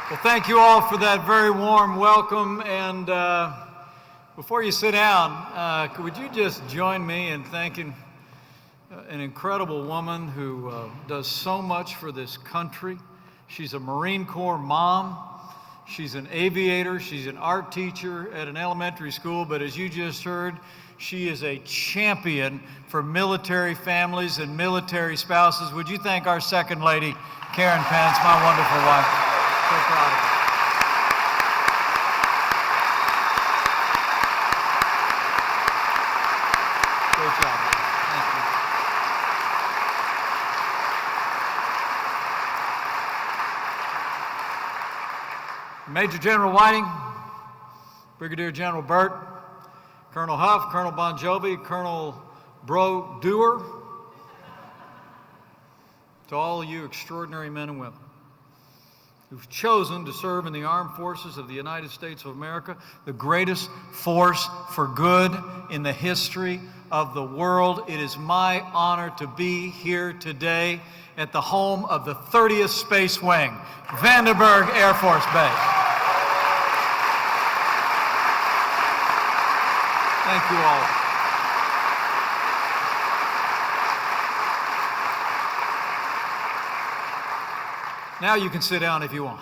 Well, thank you all for that very warm welcome. And before you sit down, would you just join me in thanking an incredible woman who does so much for this country. She's a Marine Corps mom. She's an aviator. She's an art teacher at an elementary school. But as you just heard, she is a champion for military families and military spouses. Would you thank our second lady, Karen Pence, my wonderful wife? So proud of you. Great job. Thank you. Major General Whiting, Brigadier General Burt, Colonel Huff, Colonel Bon Jovi, Colonel Bro Dewar, to all you extraordinary men and women who've chosen to serve in the armed forces of the United States of America, the greatest force for good in the history of the world. It is my honor to be here today at the home of the 30th Space Wing, Vandenberg Air Force Base. Thank you all. Now you can sit down if you want.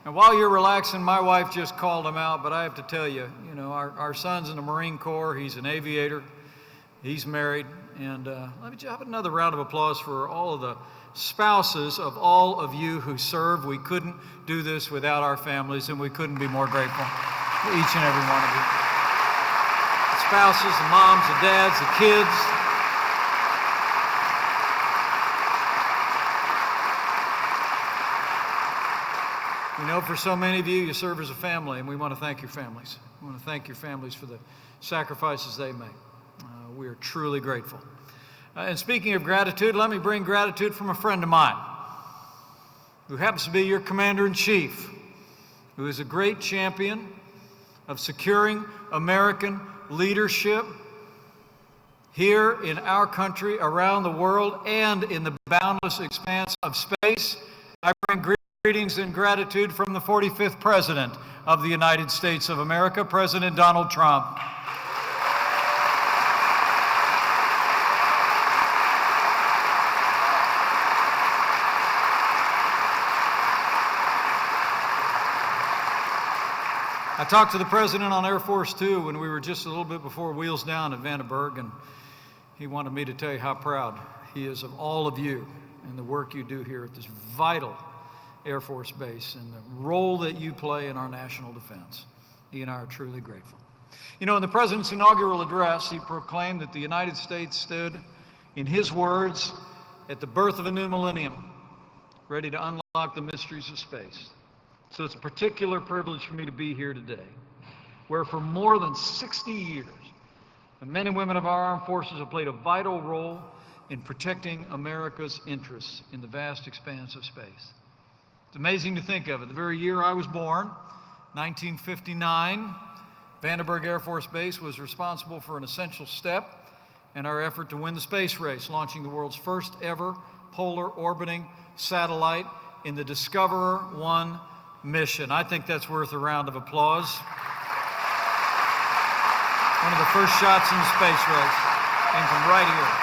And while you're relaxing, my wife just called him out, but I have to tell you, our son's in the Marine Corps. He's an aviator. He's married. And let me just have another round of applause for all of the spouses of all of you who serve. We couldn't do this without our families, and we couldn't be more grateful to each and every one of you. The spouses, the moms, the dads, the kids. We know for so many of you, you serve as a family, and we want to thank your families. We want to thank your families for the sacrifices they make. We are truly grateful. And speaking of gratitude, let me bring gratitude from a friend of mine who happens to be your commander-in-chief, who is a great champion of securing American leadership here in our country, around the world, and in the boundless expanse of space. I bring greetings and gratitude from the 45th President of the United States of America, President Donald Trump. I talked to the President on Air Force Two when we were just a little bit before wheels down at Vandenberg, and he wanted me to tell you how proud he is of all of you and the work you do here at this vital Air Force Base and the role that you play in our national defense. He and I are truly grateful. In the President's inaugural address, he proclaimed that the United States stood, in his words, at the birth of a new millennium, ready to unlock the mysteries of space. So it's a particular privilege for me to be here today, where for more than 60 years, the men and women of our armed forces have played a vital role in protecting America's interests in the vast expanse of space. It's amazing to think of it. The very year I was born, 1959, Vandenberg Air Force Base was responsible for an essential step in our effort to win the space race, launching the world's first ever polar orbiting satellite in the Discoverer 1 mission. I think that's worth a round of applause. One of the first shots in the space race came from right here.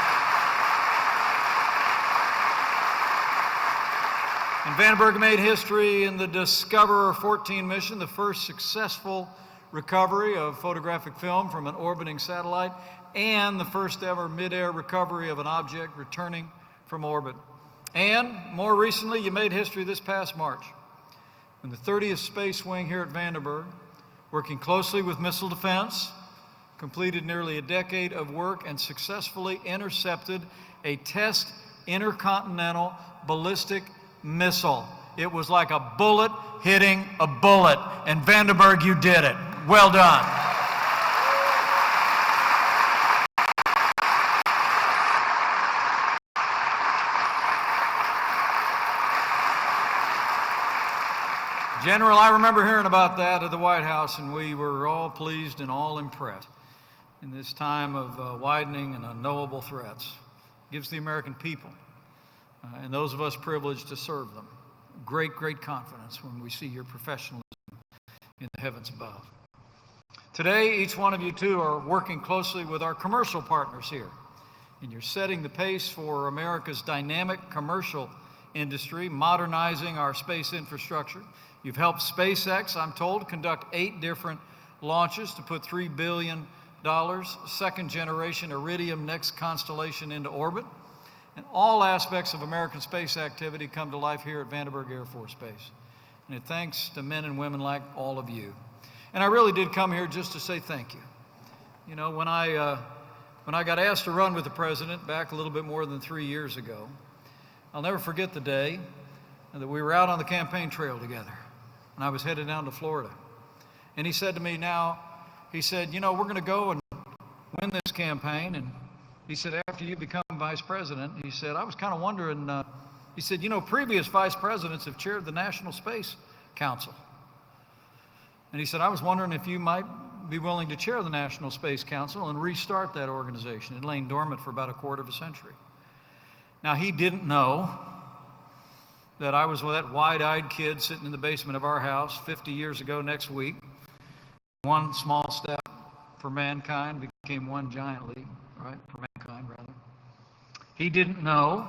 And Vandenberg made history in the Discoverer 14 mission, the first successful recovery of photographic film from an orbiting satellite, and the first ever mid-air recovery of an object returning from orbit. And more recently, you made history this past March, when the 30th Space Wing here at Vandenberg, working closely with missile defense, completed nearly a decade of work and successfully intercepted a test intercontinental ballistic missile. It was like a bullet hitting a bullet, and Vandenberg, you did it. Well done. General, I remember hearing about that at the White House, and we were all pleased and all impressed. In this time of widening and unknowable threats, it gives the American people and those of us privileged to serve them. Great, great confidence when we see your professionalism in the heavens above. Today, each one of you too are working closely with our commercial partners here, and you're setting the pace for America's dynamic commercial industry, modernizing our space infrastructure. You've helped SpaceX, I'm told, conduct 8 different launches to put $3 billion, second-generation Iridium next constellation into orbit. And all aspects of American space activity come to life here at Vandenberg Air Force Base. And it's thanks to men and women like all of you. And I really did come here just to say thank you. You know, when I got asked to run with the president back a little bit more than 3 years ago, I'll never forget the day that we were out on the campaign trail together, and I was headed down to Florida. And he said to me, you know, we're going to go and win this campaign. And he said, after you become vice president, he said, I was kind of wondering, he said, you know, previous vice presidents have chaired the National Space Council. And he said, I was wondering if you might be willing to chair the National Space Council and restart that organization. It lain dormant for about a quarter of a century. Now, he didn't know that I was that wide-eyed kid sitting in the basement of our house 50 years ago next week. One small step for mankind became one giant leap, right? For mankind, rather. He didn't know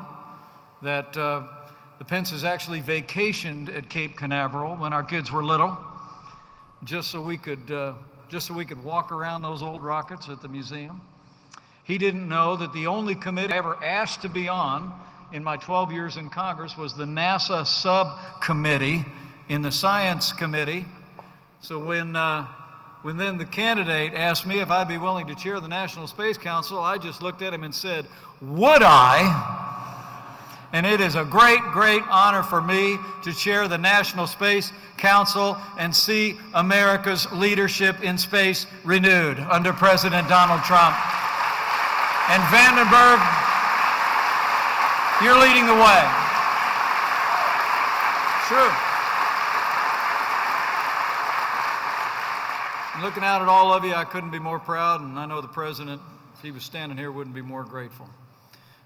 that the Pences actually vacationed at Cape Canaveral when our kids were little, just so we could walk around those old rockets at the museum. He didn't know that the only committee I ever asked to be on in my 12 years in Congress was the NASA subcommittee in the Science Committee. So when then the candidate asked me if I'd be willing to chair the National Space Council, I just looked at him and said, would I? And it is a great, great honor for me to chair the National Space Council and see America's leadership in space renewed under President Donald Trump. And Vandenberg, you're leading the way. True. Looking out at all of you, I couldn't be more proud, and I know the President, if he was standing here, wouldn't be more grateful.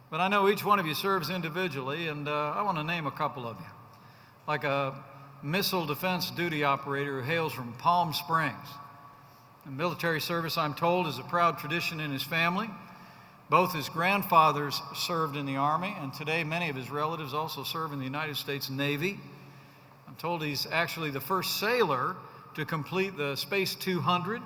But I know each one of you serves individually, and I want to name a couple of you. Like a missile defense duty operator who hails from Palm Springs. And military service, I'm told, is a proud tradition in his family. Both his grandfathers served in the Army, and today many of his relatives also serve in the United States Navy. I'm told he's actually the first sailor to complete the Space 200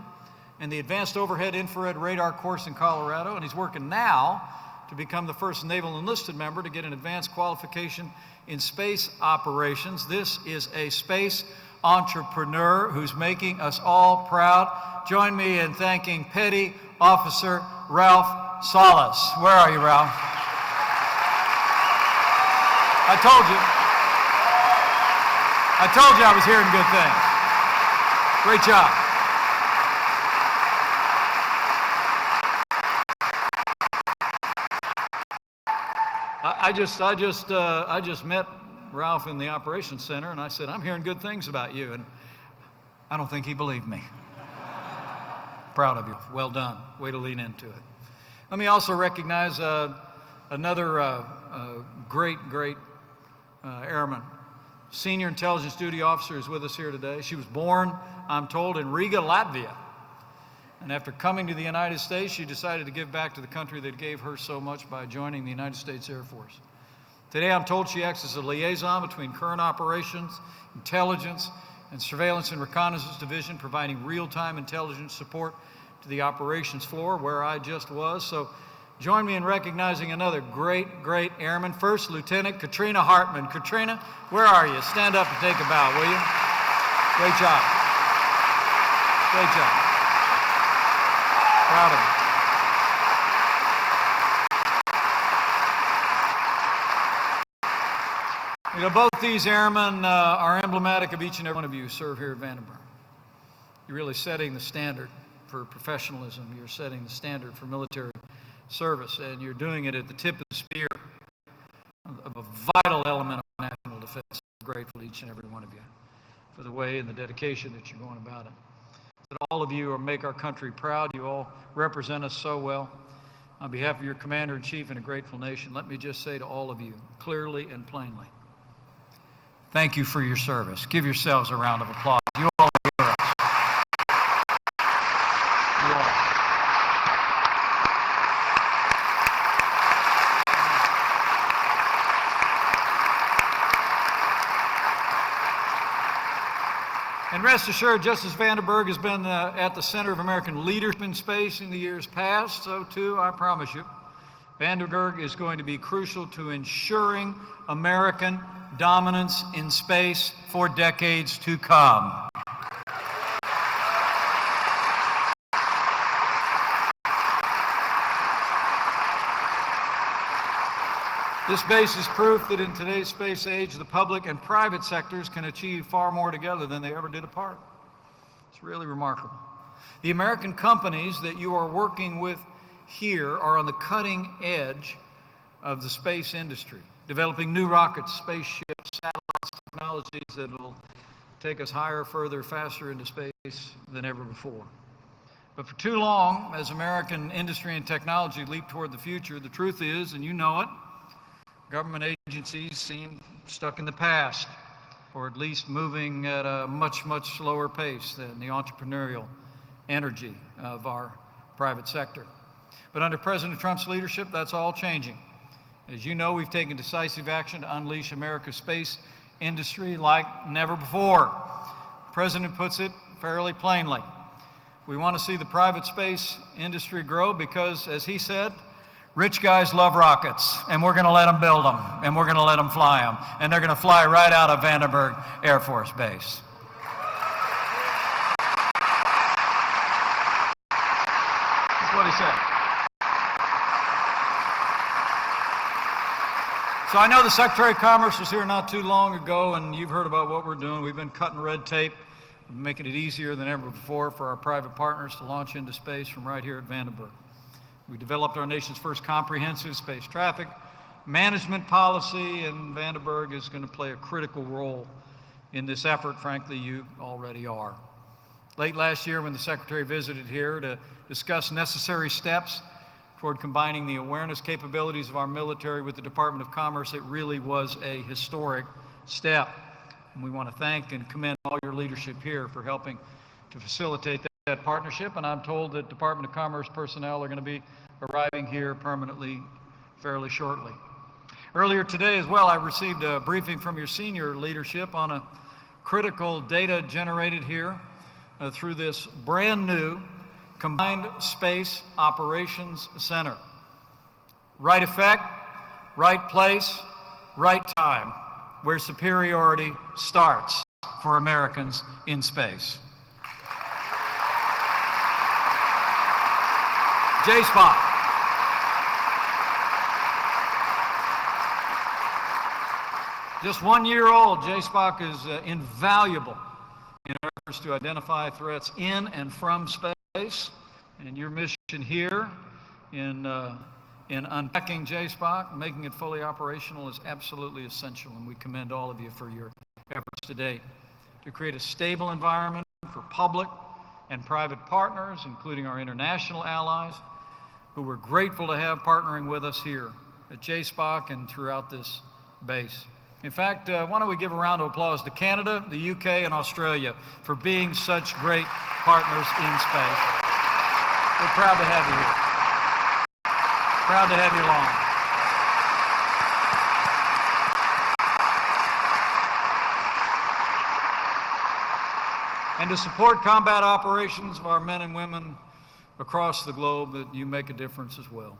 and the Advanced Overhead Infrared Radar course in Colorado, and he's working now to become the first naval enlisted member to get an advanced qualification in space operations. This is a space entrepreneur who's making us all proud. Join me in thanking Petty Officer Ralph Salas. Where are you, Ralph? I told you I was hearing good things. Great job. I just met Ralph in the operations center, and I said, I'm hearing good things about you, and I don't think he believed me. Proud of you. Well done. Way to lean into it. Let me also recognize another great airman. Senior Intelligence Duty Officer is with us here today. She was born, I'm told, in Riga, Latvia. And after coming to the United States, she decided to give back to the country that gave her so much by joining the United States Air Force. Today, I'm told she acts as a liaison between current operations, intelligence, and surveillance and reconnaissance division, providing real-time intelligence support to the operations floor where I just was. So join me in recognizing another great airman. First Lieutenant Katrina Hartman. Katrina, where are you? Stand up and take a bow, will you? Great job. Great job. Proud of you. You know, both these airmen are emblematic of each and every one of you who serve here at Vandenberg. You're really setting the standard for professionalism. You're setting the standard for military service, and you're doing it at the tip of the spear of a vital element of national defense. I'm grateful to each and every one of you for the way and the dedication that you're going about it. That all of you make our country proud. You all represent us so well. On behalf of your Commander-in-Chief and a grateful nation, let me just say to all of you, clearly and plainly, thank you for your service. Give yourselves a round of applause. You all are heroes. You are. And rest assured, just as Vandenberg has been at the center of American leadership in space in the years past, so too, I promise you, Vandenberg is going to be crucial to ensuring American dominance in space for decades to come. This base is proof that in today's space age, the public and private sectors can achieve far more together than they ever did apart. It's really remarkable. The American companies that you are working with here are on the cutting edge of the space industry, developing new rockets, spaceships, satellites, technologies that will take us higher, further, faster into space than ever before. But for too long, as American industry and technology leap toward the future, the truth is, and you know it, government agencies seem stuck in the past, or at least moving at a much, much slower pace than the entrepreneurial energy of our private sector. But under President Trump's leadership, that's all changing. As you know, we've taken decisive action to unleash America's space industry like never before. The President puts it fairly plainly. We want to see the private space industry grow because, as he said, rich guys love rockets, and we're going to let them build them, and we're going to let them fly them, and they're going to fly right out of Vandenberg Air Force Base. That's what he said. So I know the Secretary of Commerce was here not too long ago, and you've heard about what we're doing. We've been cutting red tape, making it easier than ever before for our private partners to launch into space from right here at Vandenberg. We developed our nation's first comprehensive space traffic management policy, and Vandenberg is going to play a critical role in this effort. Frankly, you already are. Late last year, when the Secretary visited here to discuss necessary steps toward combining the awareness capabilities of our military with the Department of Commerce, it really was a historic step. And we want to thank and commend all your leadership here for helping to facilitate that partnership, and I'm told that Department of Commerce personnel are going to be arriving here permanently fairly shortly. Earlier today as well, I received a briefing from your senior leadership on a critical data generated here through this brand new Combined Space Operations Center. Right effect, right place, right time, where superiority starts for Americans in space. J-Spot. Just 1 year old, J-Spot is invaluable in our efforts to identify threats in and from space. And your mission here in unpacking J-Spot, making it fully operational, is absolutely essential. And we commend all of you for your efforts today to create a stable environment for public and private partners, including our international allies, who we're grateful to have partnering with us here at JSPOC and throughout this base. In fact, why don't we give a round of applause to Canada, the UK, and Australia for being such great partners in space. We're proud to have you here. Proud to have you along. And to support combat operations of our men and women across the globe, that you make a difference as well.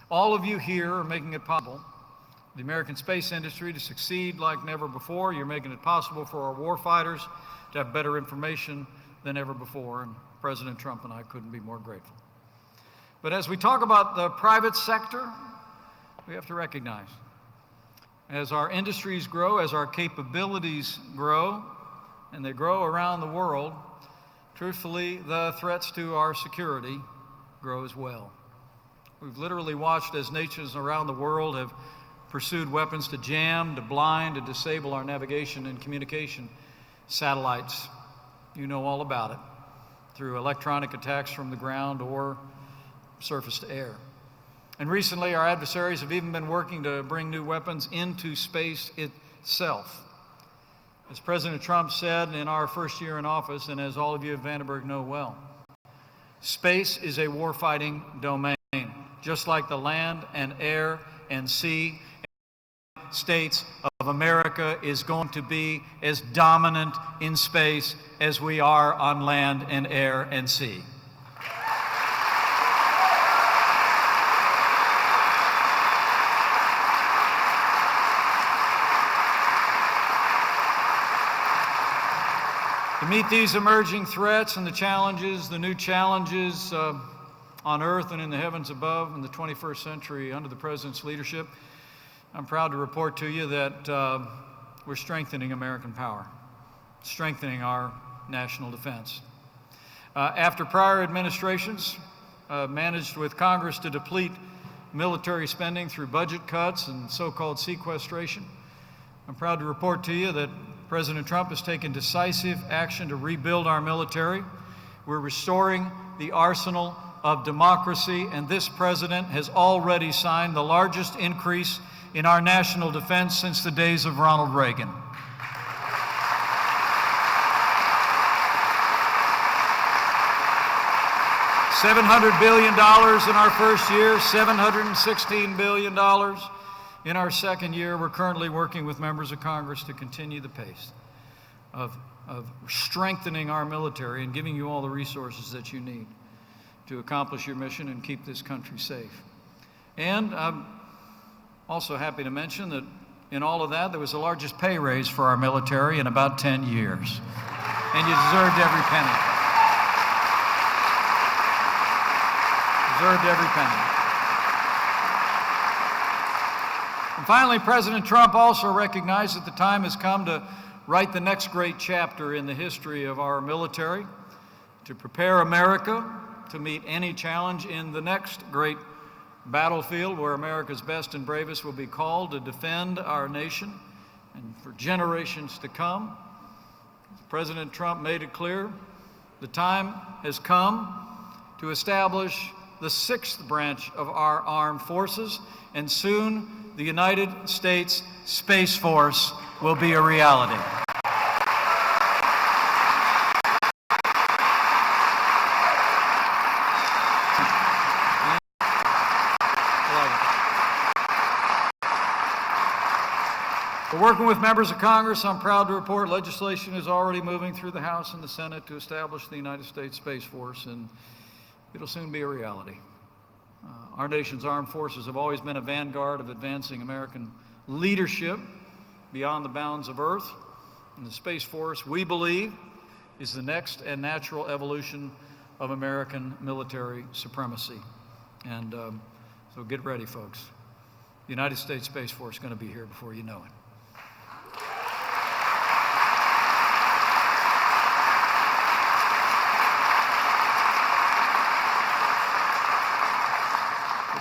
All of you here are making it possible the American space industry to succeed like never before. You're making it possible for our warfighters to have better information than ever before, and President Trump and I couldn't be more grateful. But as we talk about the private sector, we have to recognize, as our industries grow, as our capabilities grow, and they grow around the world, truthfully, the threats to our security grow as well. We've literally watched as nations around the world have pursued weapons to jam, to blind, to disable our navigation and communication satellites. You know all about it, through electronic attacks from the ground or surface to air. And recently, our adversaries have even been working to bring new weapons into space itself. As President Trump said in our first year in office, and as all of you at Vandenberg know well, space is a warfighting domain, just like the land and air and sea. States of America is going to be as dominant in space as we are on land and air and sea. To meet these emerging threats and the challenges, the new challenges on Earth and in the heavens above in the 21st century under the President's leadership, I'm proud to report to you that we're strengthening American power, strengthening our national defense. After prior administrations managed with Congress to deplete military spending through budget cuts and so-called sequestration, I'm proud to report to you that President Trump has taken decisive action to rebuild our military. We're restoring the arsenal of democracy, and this president has already signed the largest increase in our national defense since the days of Ronald Reagan. $700 billion in our first year, $716 billion in our second year. We're currently working with members of Congress to continue the pace of strengthening our military and giving you all the resources that you need to accomplish your mission and keep this country safe. And I'm also happy to mention that in all of that, there was the largest pay raise for our military in about 10 years. And you deserved every penny. Deserved every penny. And finally, President Trump also recognized that the time has come to write the next great chapter in the history of our military, to prepare America to meet any challenge in the next great battlefield where America's best and bravest will be called to defend our nation and for generations to come. President Trump made it clear the time has come to establish the sixth branch of our armed forces, and soon the United States Space Force will be a reality. We're working with members of Congress. I'm proud to report legislation is already moving through the House and the Senate to establish the United States Space Force, and it'll soon be a reality. Our nation's armed forces have always been a vanguard of advancing American leadership beyond the bounds of Earth. And the Space Force, we believe, is the next and natural evolution of American military supremacy. And so get ready, folks. The United States Space Force is going to be here before you know it.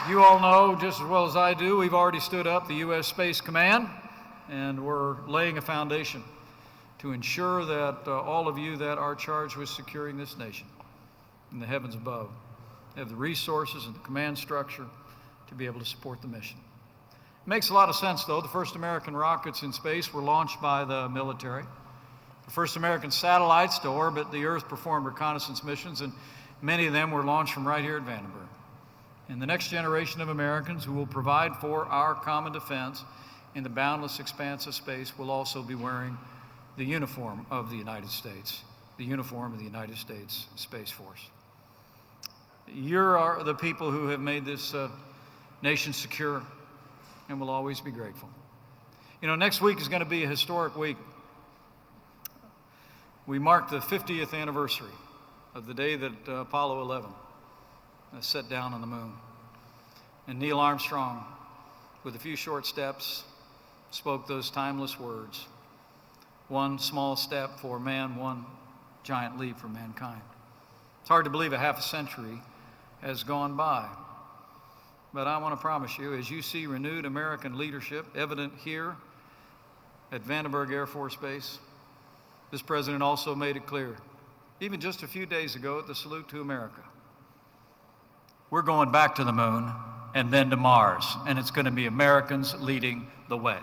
You all know just as well as I do, we've already stood up the U.S. Space Command, and we're laying a foundation to ensure that all of you that are charged with securing this nation in the heavens above have the resources and the command structure to be able to support the mission. It makes a lot of sense, though. The first American rockets in space were launched by the military. The first American satellites to orbit the Earth performed reconnaissance missions, and many of them were launched from right here at Vandenberg. And the next generation of Americans who will provide for our common defense in the boundless expanse of space will also be wearing the uniform of the United States, the uniform of the United States Space Force. You're the people who have made this nation secure, and will always be grateful. You know, next week is going to be a historic week. We mark the 50th anniversary of the day that Apollo 11 set down on the moon. And Neil Armstrong, with a few short steps, spoke those timeless words: one small step for man, one giant leap for mankind. It's hard to believe a half a century has gone by. But I want to promise you, as you see renewed American leadership evident here at Vandenberg Air Force Base, this president also made it clear, even just a few days ago at the Salute to America, we're going back to the moon, and then to Mars. And it's going to be Americans leading the way.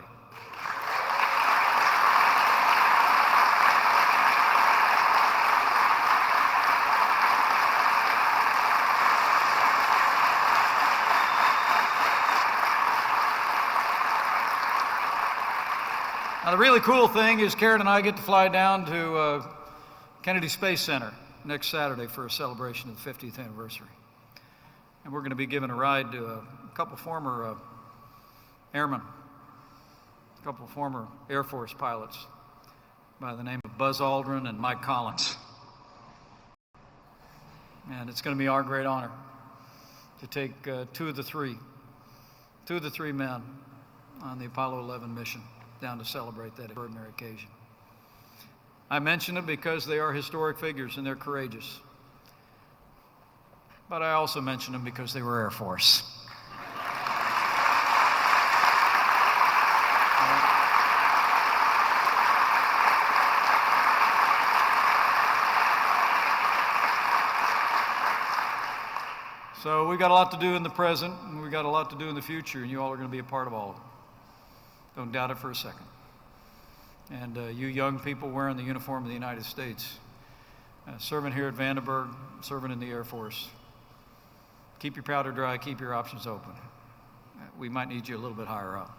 Now, the really cool thing is Karen and I get to fly down to Kennedy Space Center next Saturday for a celebration of the 50th anniversary. And we're going to be giving a ride to a couple former airmen, a couple former Air Force pilots by the name of Buzz Aldrin and Mike Collins. And it's going to be our great honor to take two of the three men on the Apollo 11 mission down to celebrate that extraordinary occasion. I mention them because they are historic figures and they're courageous. But I also mention them because they were Air Force. So we've got a lot to do in the present, and we've got a lot to do in the future, and you all are going to be a part of all of it. Don't doubt it for a second. And you young people wearing the uniform of the United States, serving here at Vandenberg, serving in the Air Force, keep your powder dry, keep your options open. We might need you a little bit higher up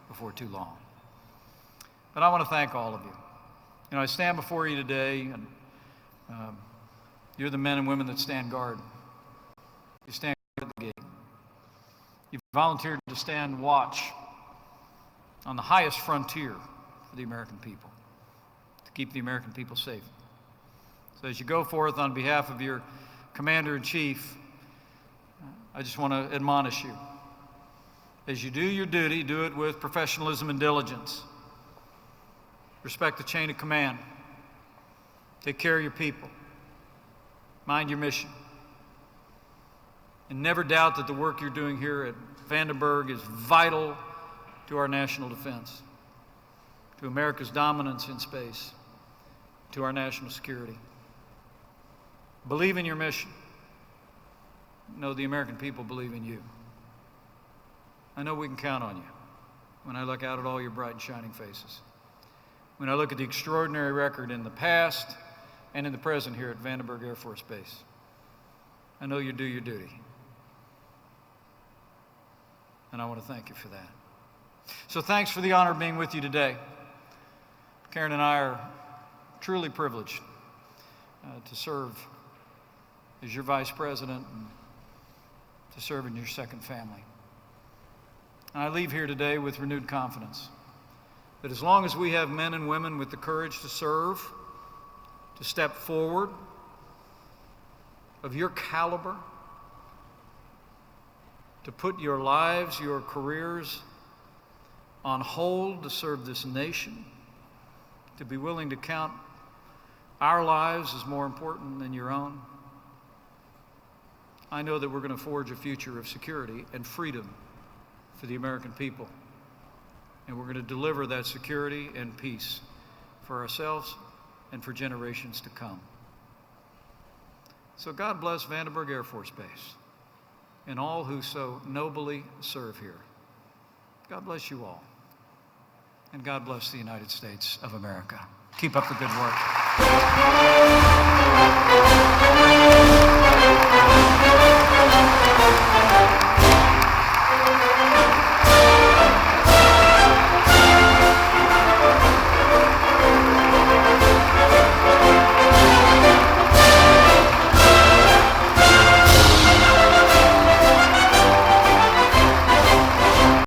before too long. But I want to thank all of you. You know, I stand before you today, and you're the men and women that stand guard. You stand guard at the gate. You volunteered to stand watch on the highest frontier for the American people, to keep the American people safe. So as you go forth on behalf of your Commander-in-Chief, I just want to admonish you. As you do your duty, do it with professionalism and diligence. Respect the chain of command. Take care of your people. Mind your mission. And never doubt that the work you're doing here at Vandenberg is vital to our national defense, to America's dominance in space, to our national security. Believe in your mission. Know the American people believe in you. I know we can count on you when I look out at all your bright and shining faces. When I look at the extraordinary record in the past and in the present here at Vandenberg Air Force Base, I know you do your duty. And I want to thank you for that. So thanks for the honor of being with you today. Karen and I are truly privileged to serve as your vice president and to serve in your second family. And I leave here today with renewed confidence that as long as we have men and women with the courage to serve, to step forward, of your caliber, to put your lives, your careers on hold to serve this nation, to be willing to count our lives as more important than your own, I know that we're going to forge a future of security and freedom for the American people. And we're going to deliver that security and peace for ourselves and for generations to come. So God bless Vandenberg Air Force Base and all who so nobly serve here. God bless you all. And God bless the United States of America. Keep up the good work.